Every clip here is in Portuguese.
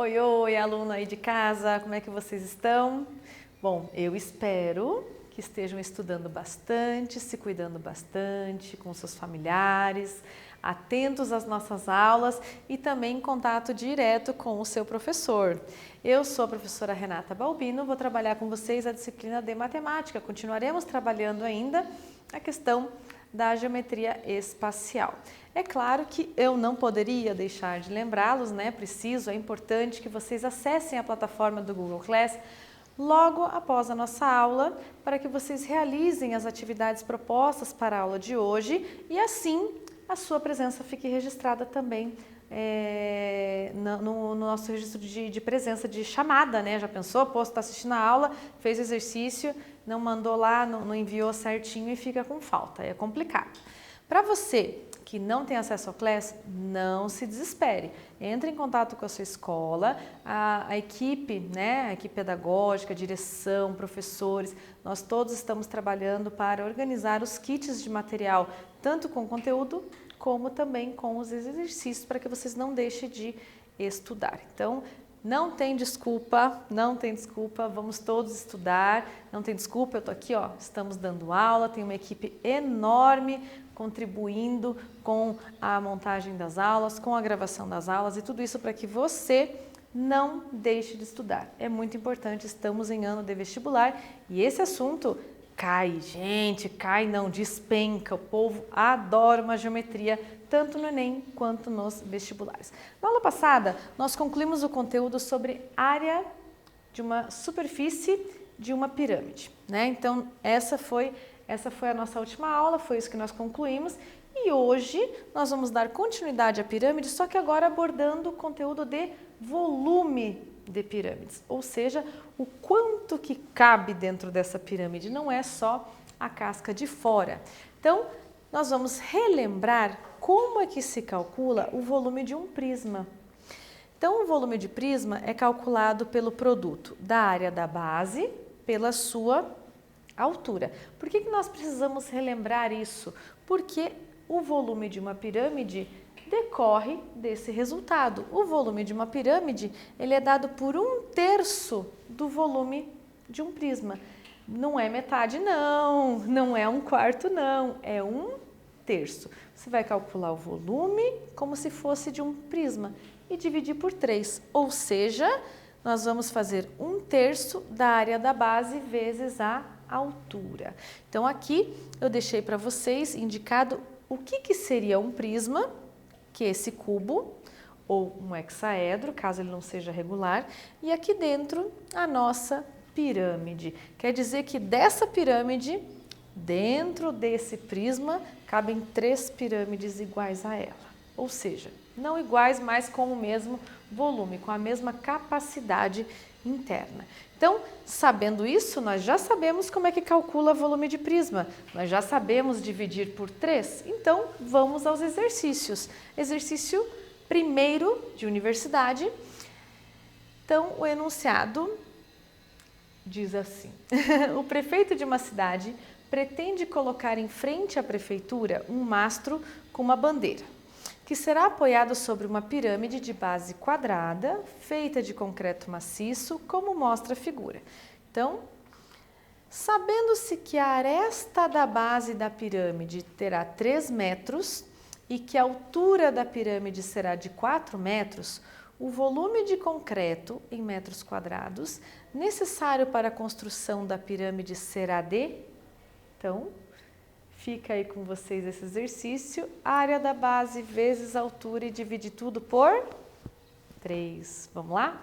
Oi, oi, aluno aí de casa, como é que vocês estão? Bom, eu espero que estejam estudando bastante, se cuidando bastante com seus familiares, atentos às nossas aulas e também em contato direto com o seu professor. Eu sou a professora Renata Balbino, vou trabalhar com vocês a disciplina de matemática. Continuaremos trabalhando ainda a questão da geometria espacial. É claro que eu não poderia deixar de lembrá-los, né? É importante que vocês acessem a plataforma do Google Class logo após a nossa aula, para que vocês realizem as atividades propostas para a aula de hoje e assim a sua presença fique registrada também no nosso registro de presença de chamada, né? Já pensou? Pô, você está assistindo a aula, fez o exercício, não mandou lá, não enviou certinho e fica com falta, é complicado. Para você que não tem acesso ao Class, não se desespere. Entre em contato com a sua escola, a equipe, né, a equipe pedagógica, a direção, professores, nós todos estamos trabalhando para organizar os kits de material, tanto com conteúdo como também com os exercícios, para que vocês não deixem de estudar. Então, não tem desculpa, vamos todos estudar, não tem desculpa, eu tô aqui, ó, estamos dando aula, tem uma equipe enorme contribuindo com a montagem das aulas, com a gravação das aulas e tudo isso para que você não deixe de estudar. É muito importante, estamos em ano de vestibular e esse assunto cai, gente, cai não, despenca, o povo adora uma geometria, tanto no Enem quanto nos vestibulares. Na aula passada, nós concluímos o conteúdo sobre área de uma superfície de uma pirâmide, né? Então, essa foi a nossa última aula, foi isso que nós concluímos. E hoje nós vamos dar continuidade à pirâmide, só que agora abordando o conteúdo de volume de pirâmides, ou seja, o quanto que cabe dentro dessa pirâmide, não é só a casca de fora. Então, nós vamos relembrar como é que se calcula o volume de um prisma. Então, o volume de prisma é calculado pelo produto da área da base pela sua altura. Por que nós precisamos relembrar isso? Porque o volume de uma pirâmide decorre desse resultado. O volume de uma pirâmide, ele é dado por 1/3 do volume de um prisma. Não é metade não, não é 1/4 não, é 1/3. Você vai calcular o volume como se fosse de um prisma e dividir por 3, ou seja, nós vamos fazer 1/3 da área da base vezes a altura. Então aqui eu deixei para vocês indicado o que seria um prisma, que é esse cubo, ou um hexaedro, caso ele não seja regular, e aqui dentro a nossa pirâmide. Quer dizer que dessa pirâmide, dentro desse prisma, cabem 3 pirâmides iguais a ela. Ou seja, não iguais, mas com o mesmo volume, com a mesma capacidade interna. Então, sabendo isso, nós já sabemos como é que calcula o volume de prisma. Nós já sabemos dividir por 3. Então, vamos aos exercícios. Exercício primeiro de universidade. Então, o enunciado diz assim: o prefeito de uma cidade pretende colocar em frente à prefeitura um mastro com uma bandeira, que será apoiado sobre uma pirâmide de base quadrada, feita de concreto maciço, como mostra a figura. Então, sabendo-se que a aresta da base da pirâmide terá 3 metros e que a altura da pirâmide será de 4 metros, o volume de concreto em metros quadrados necessário para a construção da pirâmide será de... Então, fica aí com vocês esse exercício, área da base vezes altura e divide tudo por 3. Vamos lá?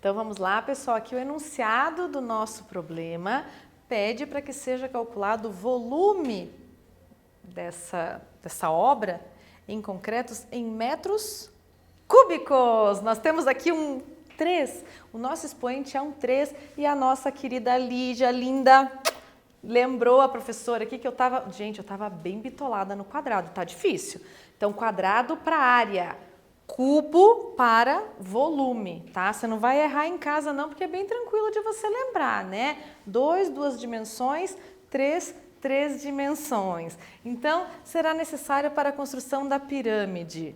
Então vamos lá, pessoal, aqui o enunciado do nosso problema pede para que seja calculado o volume dessa obra em concretos em metros cúbicos. Nós temos aqui um 3, o nosso expoente é um 3 e a nossa querida Lígia, linda, lembrou a professora aqui que eu estava bem bitolada no quadrado, tá difícil. Então, quadrado para área, cubo para volume, tá? Você não vai errar em casa não, porque é bem tranquilo de você lembrar, né? 2, 2 dimensões, 3, 3 dimensões. Então, será necessário para a construção da pirâmide.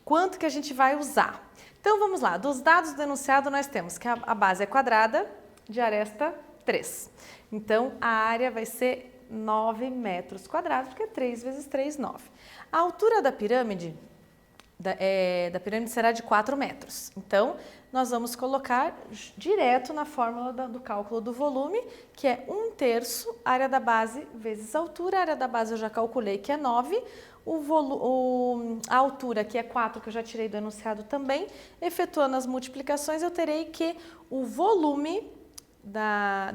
Quanto que a gente vai usar? Então, vamos lá. Dos dados do enunciado, nós temos que a base é quadrada, de aresta 3. Então, a área vai ser 9 metros quadrados, porque 3 vezes 3, 9. A altura da pirâmide, será de 4 metros. Então, nós vamos colocar direto na fórmula do cálculo do volume, que é 1/3 área da base vezes a altura. A área da base eu já calculei, que é 9. A altura, que é 4, que eu já tirei do enunciado também. Efetuando as multiplicações, eu terei que o volume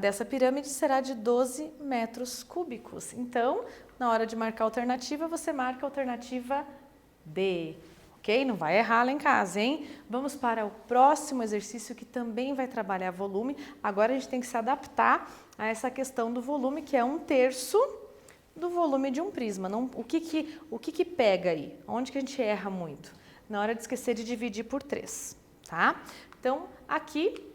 dessa pirâmide será de 12 metros cúbicos. Então, na hora de marcar a alternativa, você marca a alternativa D. Ok? Não vai errar lá em casa, hein? Vamos para o próximo exercício que também vai trabalhar volume. Agora a gente tem que se adaptar a essa questão do volume, que é 1/3 do volume de um prisma. O que pega aí? Onde que a gente erra muito? Na hora de esquecer de dividir por 3, tá? Então, aqui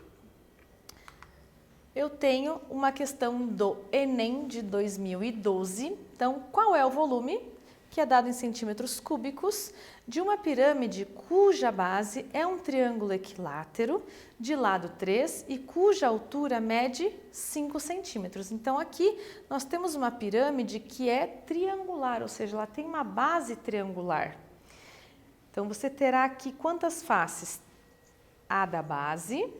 eu tenho uma questão do Enem de 2012. Então, qual é o volume, que é dado em centímetros cúbicos, de uma pirâmide cuja base é um triângulo equilátero de lado 3 e cuja altura mede 5 centímetros. Então, aqui nós temos uma pirâmide que é triangular, ou seja, ela tem uma base triangular. Então, você terá aqui quantas faces? A da base,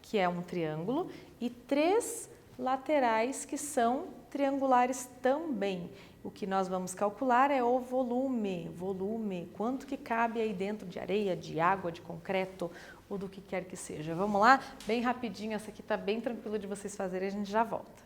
que é um triângulo, e 3 laterais que são triangulares também. O que nós vamos calcular é o volume, quanto que cabe aí dentro de areia, de água, de concreto ou do que quer que seja. Vamos lá? Bem rapidinho, essa aqui tá bem tranquilo de vocês fazerem, a gente já volta.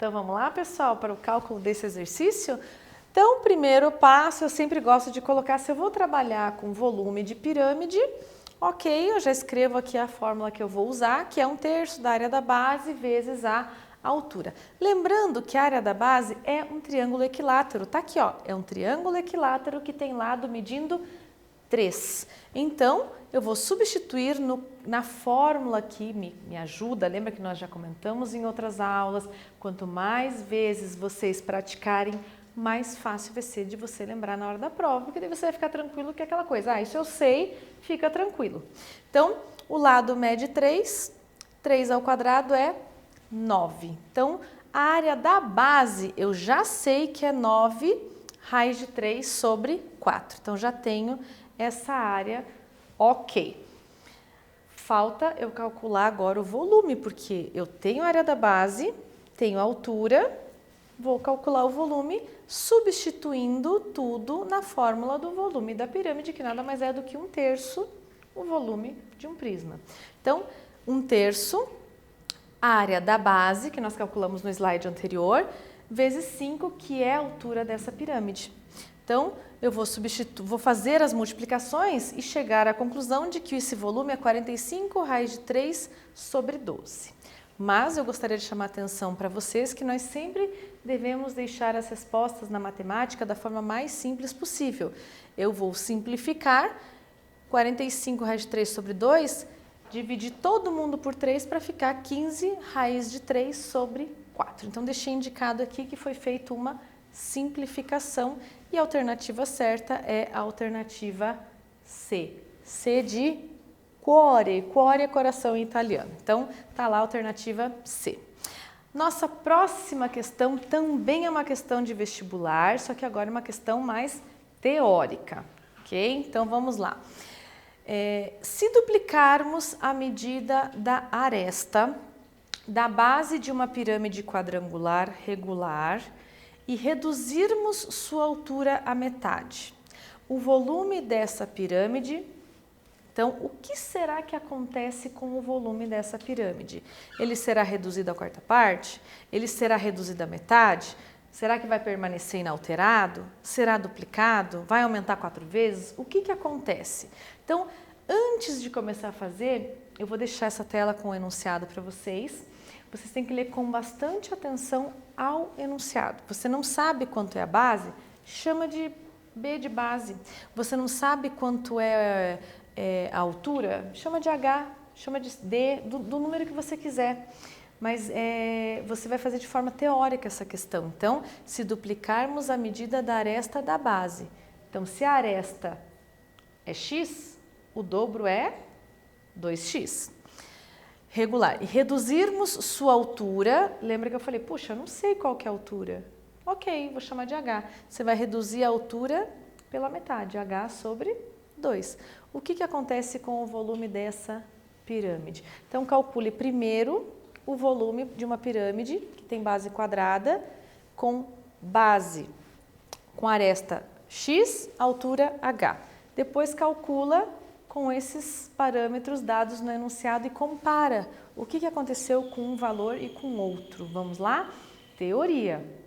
Então vamos lá, pessoal, para o cálculo desse exercício? Então, o primeiro passo, eu sempre gosto de colocar, se eu vou trabalhar com volume de pirâmide, ok, eu já escrevo aqui a fórmula que eu vou usar, que é 1/3 da área da base vezes a altura. Lembrando que a área da base é um triângulo equilátero, tá aqui, ó, é um triângulo equilátero que tem lado medindo 3. Então, eu vou substituir na fórmula que me ajuda, lembra que nós já comentamos em outras aulas, quanto mais vezes vocês praticarem, mais fácil vai ser de você lembrar na hora da prova, porque daí você vai ficar tranquilo que é aquela coisa, isso eu sei, fica tranquilo. Então, o lado mede 3, 3 ao quadrado é 9. Então, a área da base eu já sei que é 9 raiz de 3 sobre 4. Então, já tenho essa área ok. Falta eu calcular agora o volume, porque eu tenho a área da base, tenho a altura, vou calcular o volume substituindo tudo na fórmula do volume da pirâmide, que nada mais é do que 1/3 o volume de um prisma. Então, 1/3 a área da base, que nós calculamos no slide anterior, vezes 5, que é a altura dessa pirâmide. Então, eu vou fazer as multiplicações e chegar à conclusão de que esse volume é 45 raiz de 3 sobre 12. Mas eu gostaria de chamar a atenção para vocês que nós sempre devemos deixar as respostas na matemática da forma mais simples possível. Eu vou simplificar 45 raiz de 3 sobre 2, dividir todo mundo por 3 para ficar 15 raiz de 3 sobre 4. Então, deixei indicado aqui que foi feita uma simplificação e a alternativa certa é a alternativa C. C de cuore, cuore é coração em italiano. Então, tá lá a alternativa C. Nossa próxima questão também é uma questão de vestibular, só que agora é uma questão mais teórica, ok? Então, vamos lá. Se duplicarmos a medida da aresta da base de uma pirâmide quadrangular regular e reduzirmos sua altura à metade, o volume dessa pirâmide, então, o que será que acontece com o volume dessa pirâmide? Ele será reduzido à quarta parte? Ele será reduzido à metade? Será que vai permanecer inalterado? Será duplicado? Vai aumentar 4 vezes? O que acontece? Então, antes de começar a fazer, eu vou deixar essa tela com o enunciado para vocês. Vocês têm que ler com bastante atenção ao enunciado. Você não sabe quanto é a base? Chama de B de base. Você não sabe quanto é a altura? Chama de H, chama de D, do número que você quiser. Mas você vai fazer de forma teórica essa questão. Então, se duplicarmos a medida da aresta da base. Então, se a aresta é x, o dobro é 2x. Regular. E reduzirmos sua altura, lembra que eu falei, puxa, eu não sei qual que é a altura. Ok, vou chamar de H. Você vai reduzir a altura pela metade, H sobre 2. O que acontece com o volume dessa pirâmide? Então, calcule primeiro o volume de uma pirâmide que tem base quadrada com aresta x, altura h. Depois calcula com esses parâmetros dados no enunciado e compara o que aconteceu com um valor e com outro. Vamos lá? Teoria.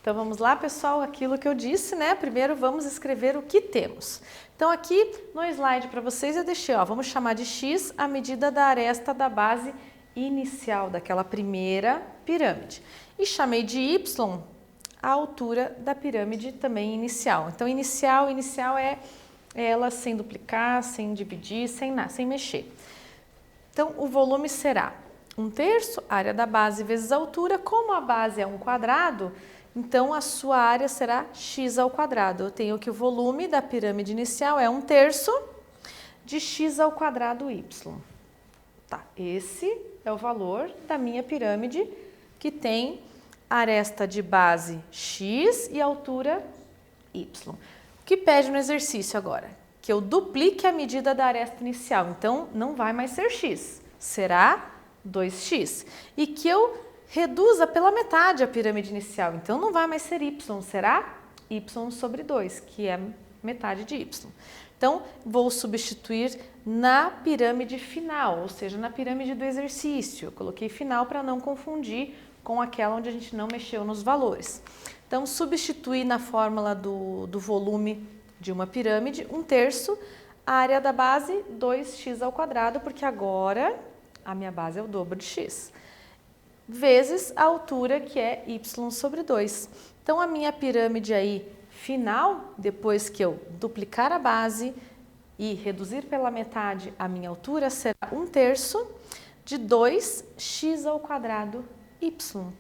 Então vamos lá, pessoal, aquilo que eu disse, né? Primeiro vamos escrever o que temos. Então aqui no slide para vocês eu deixei, ó, vamos chamar de x a medida da aresta da base inicial daquela primeira pirâmide. E chamei de y a altura da pirâmide também inicial. Então inicial é ela sem duplicar, sem dividir, sem mexer. Então o volume será 1/3 área da base vezes a altura. Como a base é um quadrado, então a sua área será x ao quadrado. Eu tenho que o volume da pirâmide inicial é 1/3 de x ao quadrado y. Tá, esse é o valor da minha pirâmide que tem aresta de base x e altura y. O que pede no exercício agora? Que eu duplique a medida da aresta inicial. Então não vai mais ser x, será 2x. E que eu reduza pela metade a pirâmide inicial. Então não vai mais ser y, será y sobre 2, que é metade de y. Então vou substituir na pirâmide final, ou seja, na pirâmide do exercício. Eu coloquei final para não confundir com aquela onde a gente não mexeu nos valores. Então substituir na fórmula do volume de uma pirâmide 1/3 a área da base 2x ao quadrado, porque agora a minha base é o dobro de x, vezes a altura, que é y sobre 2. Então a minha pirâmide aí final, depois que eu duplicar a base e reduzir pela metade a minha altura, será 1/3 de 2x ao quadrado y.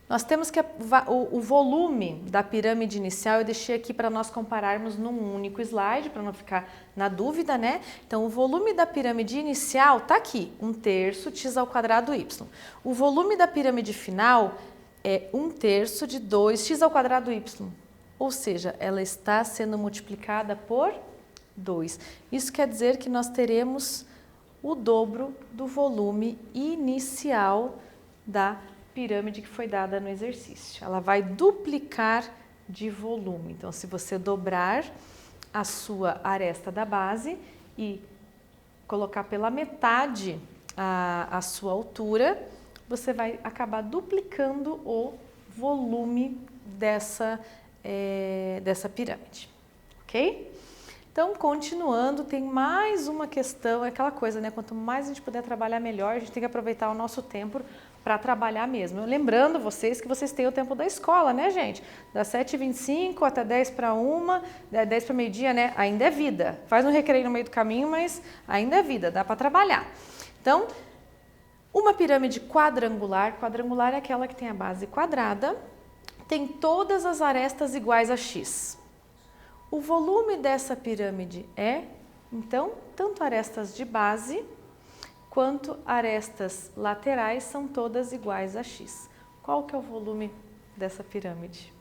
Nós temos que o volume da pirâmide inicial eu deixei aqui para nós compararmos num único slide, para não ficar na dúvida, né? Então, o volume da pirâmide inicial está aqui, 1/3 x ao quadrado y. O volume da pirâmide final é 1/3 de 2x ao quadrado y. Ou seja, ela está sendo multiplicada por 2. Isso quer dizer que nós teremos o dobro do volume inicial da pirâmide que foi dada no exercício. Ela vai duplicar de volume. Então, se você dobrar a sua aresta da base e colocar pela metade a sua altura, você vai acabar duplicando o volume dessa pirâmide, ok? Então, continuando, tem mais uma questão, é aquela coisa, né? Quanto mais a gente puder trabalhar melhor, a gente tem que aproveitar o nosso tempo para trabalhar mesmo. Lembrando vocês que vocês têm o tempo da escola, né, gente? Das 7h25 até 10:01, 10 para meio-dia, né? Ainda é vida. Faz um recreio no meio do caminho, mas ainda é vida, dá para trabalhar. Então, uma pirâmide quadrangular é aquela que tem a base quadrada, tem todas as arestas iguais a x. O volume dessa pirâmide é, então, tanto arestas de base quanto arestas laterais são todas iguais a x. Qual que é o volume dessa pirâmide?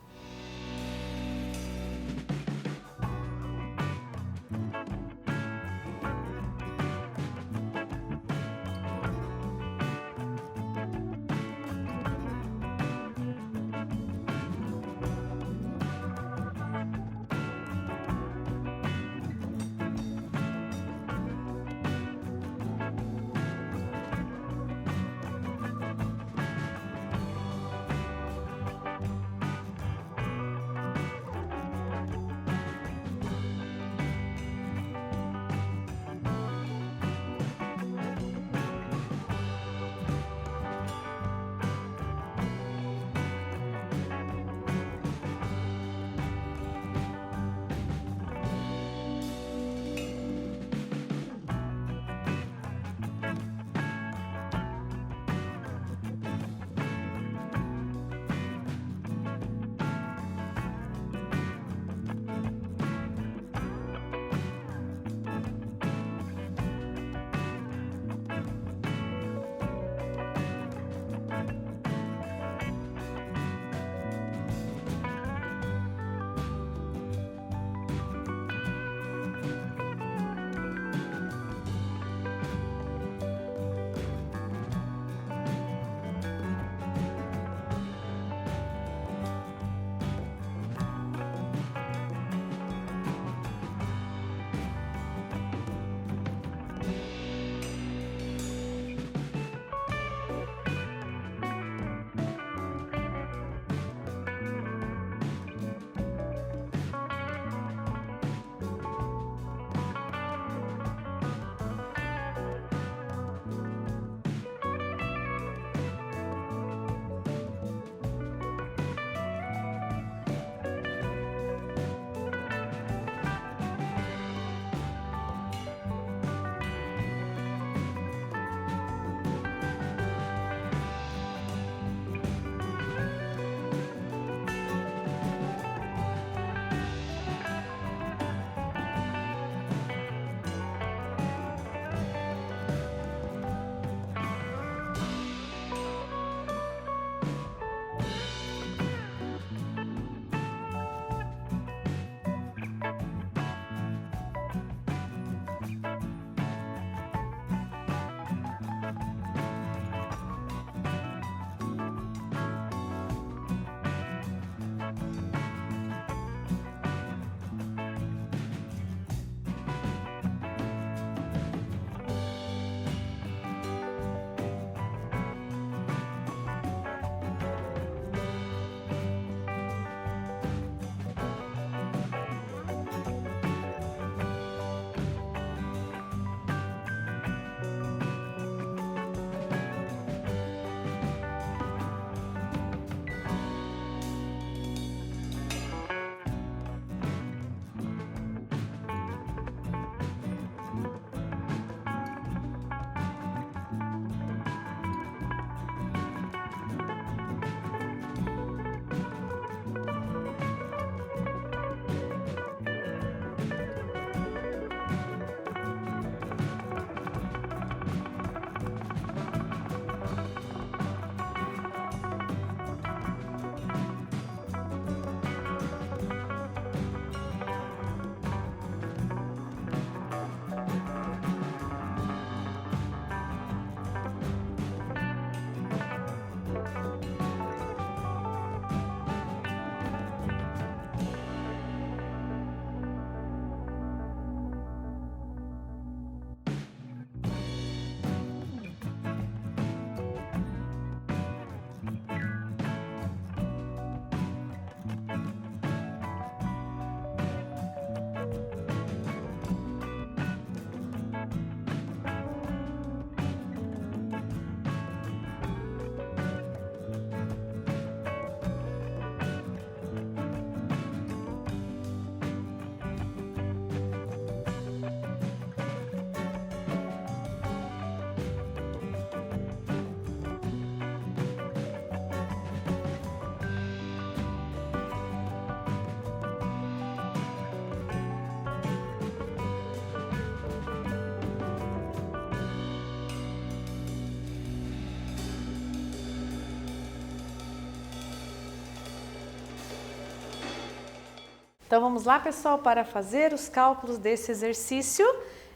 Então vamos lá, pessoal, para fazer os cálculos desse exercício.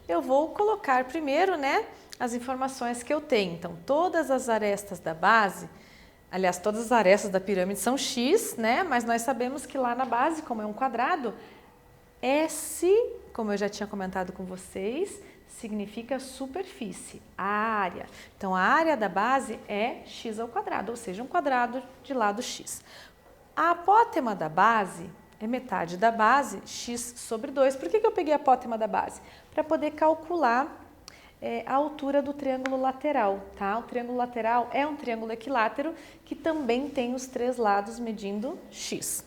Eu vou colocar primeiro, né, as informações que eu tenho. Então, todas as arestas da base, aliás, todas as arestas da pirâmide são x, né? Mas nós sabemos que lá na base, como é um quadrado, S, como eu já tinha comentado com vocês, significa superfície, a área. Então, a área da base é x ao quadrado, ou seja, um quadrado de lado x. A apótema da base é metade da base, x sobre 2. Por que eu peguei a apótema da base? Para poder calcular a altura do triângulo lateral, tá? O triângulo lateral é um triângulo equilátero que também tem os 3 lados medindo x.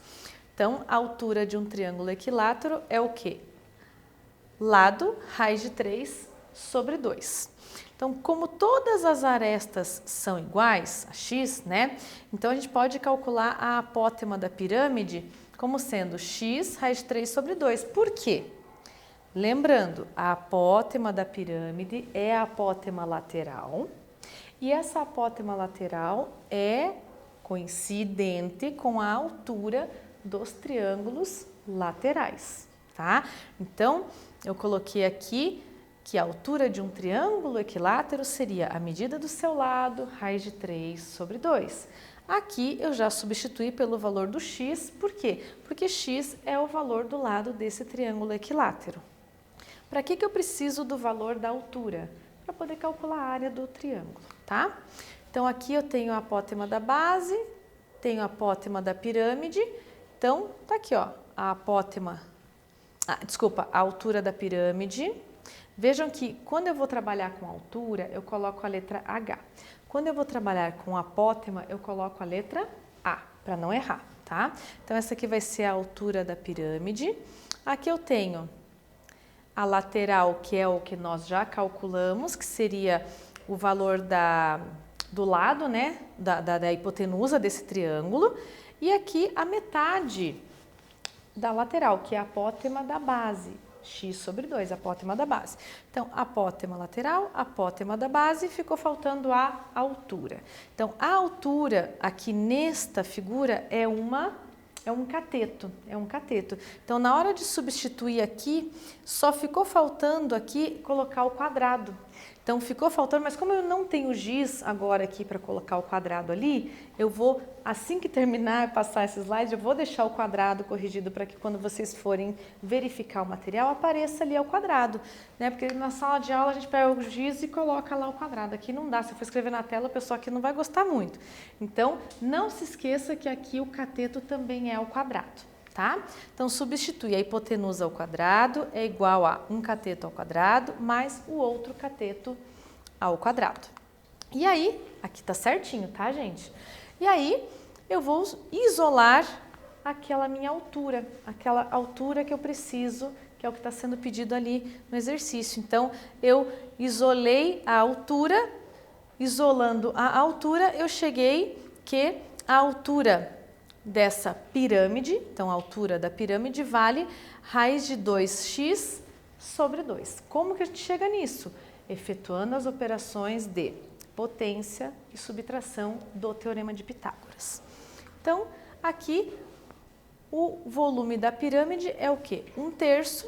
Então, a altura de um triângulo equilátero é o quê? Lado, raiz de 3 sobre 2. Então, como todas as arestas são iguais a x, né? Então, a gente pode calcular a apótema da pirâmide como sendo x raiz de 3 sobre 2. Por quê? Lembrando, a apótema da pirâmide é a apótema lateral e essa apótema lateral é coincidente com a altura dos triângulos laterais, tá? Então, eu coloquei aqui que a altura de um triângulo equilátero seria a medida do seu lado, raiz de 3 sobre 2. Aqui eu já substituí pelo valor do x, por quê? Porque x é o valor do lado desse triângulo equilátero. Para que eu preciso do valor da altura? Para poder calcular a área do triângulo, tá? Então, aqui eu tenho a apótema da base, tenho a apótema da pirâmide. Então, tá aqui, ó, a apótema, a altura da pirâmide. Vejam que quando eu vou trabalhar com altura, eu coloco a letra H. Quando eu vou trabalhar com apótema, eu coloco a letra A, para não errar, tá? Então, essa aqui vai ser a altura da pirâmide. Aqui eu tenho a lateral, que é o que nós já calculamos, que seria o valor do lado, né, da hipotenusa desse triângulo. E aqui a metade da lateral, que é a apótema da base, x sobre 2, a apótema da base. Então, apótema lateral, apótema da base, ficou faltando a altura. Então, a altura aqui nesta figura é um cateto, Então, na hora de substituir aqui, só ficou faltando aqui colocar o quadrado. Então, ficou faltando, mas como eu não tenho giz agora aqui para colocar o quadrado ali, eu vou, assim que terminar, passar esse slide, eu vou deixar o quadrado corrigido para que quando vocês forem verificar o material, apareça ali ao quadrado, né? Porque na sala de aula a gente pega o giz e coloca lá o quadrado. Aqui não dá, se eu for escrever na tela, o pessoal aqui não vai gostar muito. Então, não se esqueça que aqui o cateto também é ao quadrado, tá? Então, substitui a hipotenusa ao quadrado é igual a um cateto ao quadrado mais o outro cateto ao quadrado. E aí, aqui tá certinho, tá, gente? E aí, eu vou isolar aquela minha altura, aquela altura que eu preciso, que é o que está sendo pedido ali no exercício. Então, eu isolei a altura, isolando a altura, eu cheguei que a altura dessa pirâmide, então a altura da pirâmide vale raiz de 2x sobre 2. Como que a gente chega nisso? Efetuando as operações de potência e subtração do Teorema de Pitágoras. Então, aqui o volume da pirâmide é o quê? 1/3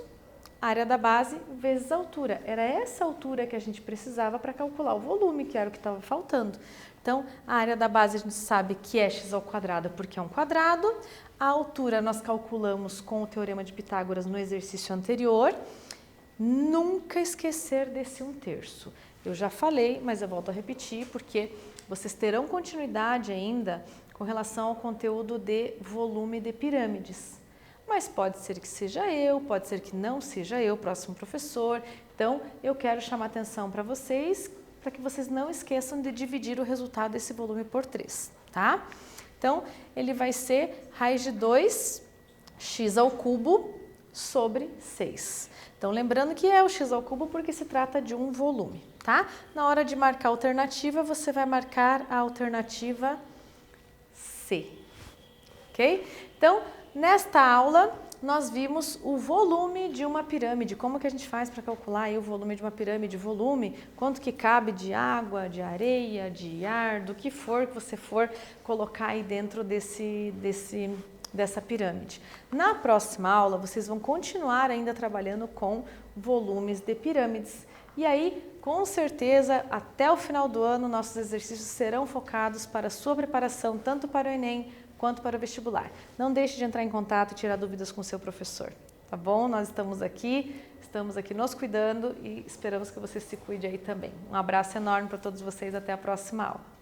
área da base vezes a altura. Era essa altura que a gente precisava para calcular o volume, que era o que estava faltando. Então, a área da base a gente sabe que é x ao quadrado porque é um quadrado. A altura nós calculamos com o Teorema de Pitágoras no exercício anterior. Nunca esquecer desse 1/3. Eu já falei, mas eu volto a repetir, porque vocês terão continuidade ainda com relação ao conteúdo de volume de pirâmides. Mas pode ser que seja eu, pode ser que não seja eu, próximo professor. Então, eu quero chamar atenção para vocês que vocês não esqueçam de dividir o resultado desse volume por 3, tá? Então, ele vai ser raiz de 2x ao cubo sobre 6. Então, lembrando que é o x ao cubo porque se trata de um volume, tá? Na hora de marcar a alternativa, você vai marcar a alternativa C, ok? Então, nesta aula, nós vimos o volume de uma pirâmide. Como que a gente faz para calcular aí o volume de uma pirâmide? Volume, quanto que cabe de água, de areia, de ar, do que for que você for colocar aí dentro desse dessa pirâmide. Na próxima aula, vocês vão continuar ainda trabalhando com volumes de pirâmides. E aí, com certeza, até o final do ano, nossos exercícios serão focados para a sua preparação, tanto para o Enem quanto para o vestibular. Não deixe de entrar em contato e tirar dúvidas com o seu professor, tá bom? Nós estamos aqui nos cuidando e esperamos que você se cuide aí também. Um abraço enorme para todos vocês, até a próxima aula.